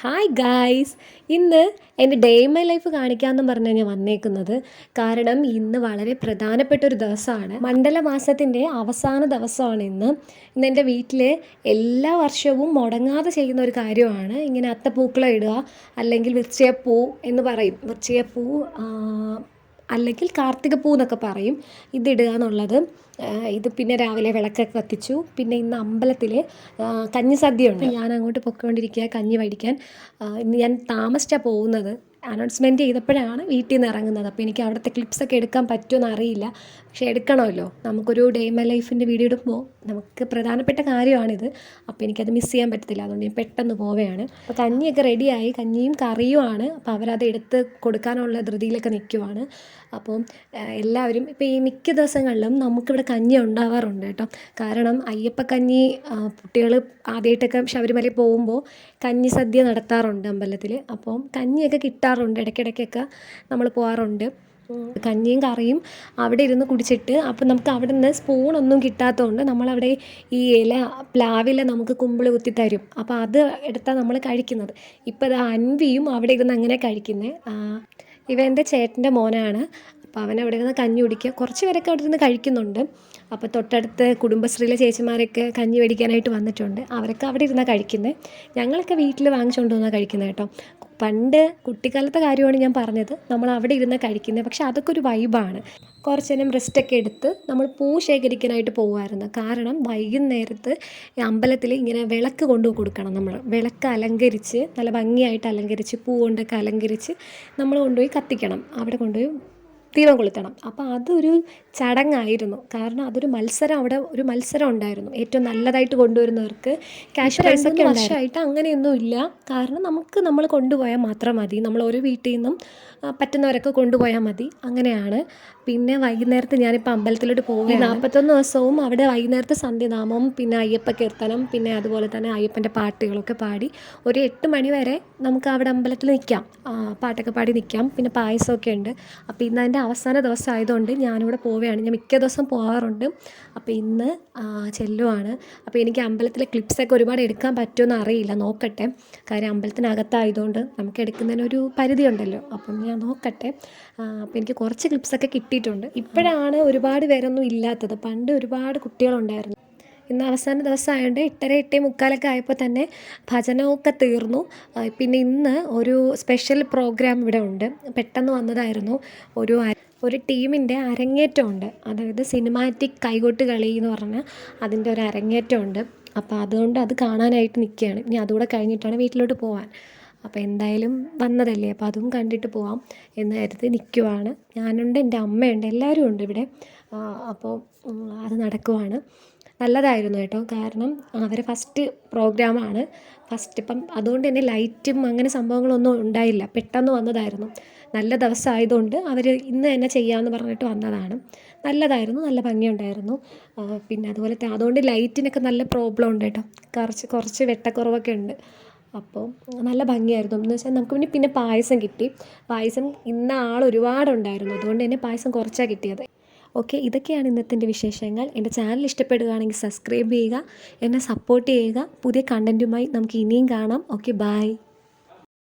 Hi guys, ഇന്ന് എൻ്റെ day in my life കാണിക്കാമെന്ന് പറഞ്ഞാൽ ഞാൻ വന്നേക്കുന്നത്. കാരണം ഇന്ന് വളരെ പ്രധാനപ്പെട്ട ഒരു ദിവസമാണ്. മണ്ഡലമാസത്തിൻ്റെ അവസാന ദിവസമാണ് ഇന്ന് എൻ്റെ വീട്ടിൽ എല്ലാ വർഷവും മുടങ്ങാതെ ചെയ്യുന്ന ഒരു കാര്യമാണ് ഇങ്ങനെ അത്തപ്പൂക്കളം ഇടുക, അല്ലെങ്കിൽ വൃശ്ചികപ്പൂ എന്ന് പറയും. വൃശ്ചികപ്പൂ അല്ലെങ്കിൽ കാർത്തികപ്പൂ എന്നൊക്കെ പറയും. ഇതിടുക എന്നുള്ളത്. ഇത് പിന്നെ രാവിലെ വിളക്കൊക്കെ കത്തിച്ചു. പിന്നെ ഇന്ന് അമ്പലത്തിൽ കഞ്ഞി സദ്യയുണ്ട്. ഞാൻ അങ്ങോട്ട് പൊയ്ക്കൊണ്ടിരിക്കുക കഞ്ഞി മേടിക്കാൻ. ഇന്ന് ഞാൻ താമസിച്ചാണ് പോകുന്നത്. അനൗൺസ്മെൻറ്റ് ചെയ്തപ്പോഴാണ് വീട്ടിൽ നിന്ന് ഇറങ്ങുന്നത്. അപ്പോൾ എനിക്ക് അവിടുത്തെ ക്ലിപ്സൊക്കെ എടുക്കാൻ പറ്റുമെന്ന് അറിയില്ല. പക്ഷേ എടുക്കണമല്ലോ, നമുക്കൊരു ഡേ മൈ ലൈഫിൻ്റെ വീഡിയോ എടുക്കുമ്പോൾ നമുക്ക് പ്രധാനപ്പെട്ട കാര്യമാണിത്. അപ്പോൾ എനിക്കത് മിസ് ചെയ്യാൻ പറ്റത്തില്ല. അതുകൊണ്ട് ഞാൻ പെട്ടെന്ന് പോവുകയാണ്. അപ്പോൾ കഞ്ഞിയൊക്കെ റെഡിയായി, കഞ്ഞിയും കറിയുമാണ്. അപ്പോൾ അവരത് എടുത്ത് കൊടുക്കാനുള്ള ധൃതിയിലൊക്കെ നിൽക്കുവാണ്. അപ്പം എല്ലാവരും ഇപ്പോൾ ഈ മിക്ക ദിവസങ്ങളിലും നമുക്കിവിടെ കഞ്ഞി ഉണ്ടാവാറുണ്ട് കേട്ടോ. കാരണം അയ്യപ്പക്കഞ്ഞി കുട്ടികൾ ആദ്യമായിട്ടൊക്കെ ശബരിമലയിൽ പോകുമ്പോൾ കഞ്ഞി സദ്യ നടത്താറുണ്ട് അമ്പലത്തിൽ. അപ്പം കഞ്ഞിയൊക്കെ കിട്ടാറുണ്ട്, ഇടയ്ക്കിടയ്ക്കൊക്കെ നമ്മൾ പോകാറുണ്ട്. കഞ്ഞിയും കറിയും അവിടെ ഇരുന്ന് കുടിച്ചിട്ട്, അപ്പം നമുക്ക് അവിടെ നിന്ന് സ്പൂണൊന്നും കിട്ടാത്തതുകൊണ്ട് നമ്മളവിടെ ഈ പ്ലാവില നമുക്ക് കുമ്പിൾ കുത്തി തരും. അപ്പോൾ അത് എടുത്താണ് നമ്മൾ കഴിക്കുന്നത്. ഇപ്പോൾ അത് അൻവിയും അവിടെ ഇരുന്ന് അങ്ങനെ കഴിക്കുന്നത്. ഇവ എൻ്റെ ചേട്ടൻ്റെ മോനാണ്. അപ്പോൾ അവൻ അവിടെ ഇരുന്ന് കഞ്ഞി കുടിക്കുക. കുറച്ച് പേരൊക്കെ അവിടെ ഇരുന്ന് കഴിക്കുന്നുണ്ട്. അപ്പോൾ തൊട്ടടുത്ത് കുടുംബശ്രീയിലെ ചേച്ചിമാരൊക്കെ കഞ്ഞി മേടിക്കാനായിട്ട് വന്നിട്ടുണ്ട്. അവരൊക്കെ അവിടെ ഇരുന്നാണ് കഴിക്കുന്നത്. ഞങ്ങളൊക്കെ വീട്ടിൽ വാങ്ങിച്ചുകൊണ്ട് വന്നാൽ കഴിക്കുന്നത് കേട്ടോ. പണ്ട് കുട്ടിക്കാലത്തെ കാര്യമാണ് ഞാൻ പറഞ്ഞത്. നമ്മൾ അവിടെ ഇരുന്ന് കഴിക്കുന്നത്. പക്ഷെ അതൊക്കെ ഒരു വൈബാണ്. കുറച്ച് നേരം റെസ്റ്റൊക്കെ എടുത്ത് നമ്മൾ പൂ ശേഖരിക്കാനായിട്ട് പോകുമായിരുന്നു. കാരണം വൈകുന്നേരത്ത് അമ്പലത്തിൽ ഇങ്ങനെ വിളക്ക് കൊണ്ടു കൊടുക്കണം. നമ്മൾ വിളക്ക് അലങ്കരിച്ച് നല്ല ഭംഗിയായിട്ട് അലങ്കരിച്ച് പൂ കൊണ്ടൊക്കെ അലങ്കരിച്ച് നമ്മൾ കൊണ്ടുപോയി കത്തിക്കണം. അവിടെ കൊണ്ടുപോയി ദീപം കൊളുത്തണം. അപ്പോൾ അതൊരു ചടങ്ങായിരുന്നു. കാരണം അതൊരു മത്സരം, അവിടെ ഒരു മത്സരം ഉണ്ടായിരുന്നു. ഏറ്റവും നല്ലതായിട്ട് കൊണ്ടുവരുന്നവർക്ക് ക്യാഷ് പ്രൈസൊക്കെ വർഷമായിട്ട് അങ്ങനെയൊന്നും ഇല്ല. കാരണം നമ്മൾ കൊണ്ടുപോയാൽ മാത്രം മതി. നമ്മൾ ഓരോ വീട്ടിൽ നിന്നും പറ്റുന്നവരൊക്കെ കൊണ്ടുപോയാൽ മതി. അങ്ങനെയാണ്. പിന്നെ വൈകുന്നേരത്ത് ഞാനിപ്പോൾ അമ്പലത്തിലോട്ട് പോകുകയാണ്. 41 ദിവസവും അവിടെ വൈകുന്നേരത്തെ സന്ധ്യനാമം, പിന്നെ അയ്യപ്പ കീർത്തനം, പിന്നെ അതുപോലെ തന്നെ അയ്യപ്പൻ്റെ പാട്ടുകളൊക്കെ പാടി ഒരു 8 മണി വരെ നമുക്ക് അവിടെ അമ്പലത്തിൽ നിൽക്കാം. പാട്ടൊക്കെ പാടി നിൽക്കാം. പിന്നെ പായസമൊക്കെ ഉണ്ട്. അപ്പോൾ ഇന്ന് അതിൻ്റെ അവസാന ദിവസം ആയതുകൊണ്ട് ഞാനിവിടെ പോവുകയാണ്. ഞാൻ മിക്ക ദിവസം പോകാറുണ്ട്. അപ്പോൾ ഇന്ന് ചെല്ലുവാണ്. അപ്പോൾ എനിക്ക് അമ്പലത്തിലെ ക്ലിപ്സൊക്കെ ഒരുപാട് എടുക്കാൻ പറ്റുമെന്ന് അറിയില്ല, നോക്കട്ടെ. കാര്യം അമ്പലത്തിനകത്തായതുകൊണ്ട് നമുക്ക് എടുക്കുന്നതിനൊരു പരിധി ഉണ്ടല്ലോ. അപ്പം ഞാൻ നോക്കട്ടെ. അപ്പോൾ എനിക്ക് കുറച്ച് ക്ലിപ്സൊക്കെ കിട്ടിയിട്ടുണ്ട്. ഇപ്പോഴാണ് ഒരുപാട് പേരൊന്നും ഇല്ലാത്തത്. പണ്ട് ഒരുപാട് കുട്ടികളുണ്ടായിരുന്നു. ഇന്ന് അവസാന ദിവസമായതുകൊണ്ട് 8:45 ആയപ്പോൾ തന്നെ ഭജനമൊക്കെ തീർന്നു. പിന്നെ ഇന്ന് ഒരു സ്പെഷ്യൽ പ്രോഗ്രാം ഇവിടെ ഉണ്ട്. പെട്ടെന്ന് വന്നതായിരുന്നു. ഒരു ടീമിൻ്റെ അരങ്ങേറ്റമുണ്ട്. അതായത് സിനിമാറ്റിക് കൈകൊട്ട് കളി എന്ന് പറഞ്ഞാൽ അതിൻ്റെ ഒരു അരങ്ങേറ്റമുണ്ട്. അപ്പോൾ അതുകൊണ്ട് അത് കാണാനായിട്ട് നിൽക്കുകയാണ്. ഇനി അതുകൂടെ കഴിഞ്ഞിട്ടാണ് വീട്ടിലോട്ട് പോകാൻ. അപ്പോൾ എന്തായാലും വന്നതല്ലേ, അപ്പോൾ അതും കണ്ടിട്ട് പോവാം എന്ന് കരുതി നിൽക്കുവാണ്. ഞാനുണ്ട്, എൻ്റെ അമ്മയുണ്ട്, എല്ലാവരും ഉണ്ട് ഇവിടെ. അപ്പോൾ അത് നടക്കുവാണ്. നല്ലതായിരുന്നു കേട്ടോ. കാരണം അവരെ ഫസ്റ്റ് പ്രോഗ്രാമാണ്. ഇപ്പം അതുകൊണ്ട് തന്നെ ലൈറ്റും അങ്ങനെ സംഭവങ്ങളൊന്നും ഉണ്ടായില്ല. പെട്ടെന്ന് വന്നതായിരുന്നു. നല്ല ദിവസമായതുകൊണ്ട് അവർ ഇന്ന് തന്നെ ചെയ്യാമെന്ന് പറഞ്ഞിട്ട് വന്നതാണ്. നല്ലതായിരുന്നു, നല്ല ഭംഗിയുണ്ടായിരുന്നു. പിന്നെ അതുകൊണ്ട് ലൈറ്റിനൊക്കെ നല്ല പ്രോബ്ലം ഉണ്ട് കേട്ടോ. കുറച്ച് വെട്ടക്കുറവൊക്കെ ഉണ്ട്. അപ്പോൾ നല്ല ഭംഗിയായിരുന്നു. എന്ന് വെച്ചാൽ നമുക്ക് പിന്നെ പായസം കിട്ടി. പായസം ഇന്ന് ഒരുപാടുണ്ടായിരുന്നു. അതുകൊണ്ട് തന്നെ പായസം കുറച്ചാണ് കിട്ടിയത്. ഓക്കെ, ഇതൊക്കെയാണ് ഇന്നത്തെ എൻ്റെ വിശേഷങ്ങൾ. എൻ്റെ ചാനൽ ഇഷ്ടപ്പെടുകയാണെങ്കിൽ സബ്സ്ക്രൈബ് ചെയ്യുക, എന്നെ സപ്പോർട്ട് ചെയ്യുക. പുതിയ കണ്ടൻറ്റുമായി നമുക്ക് ഇനിയും കാണാം. Okay, by.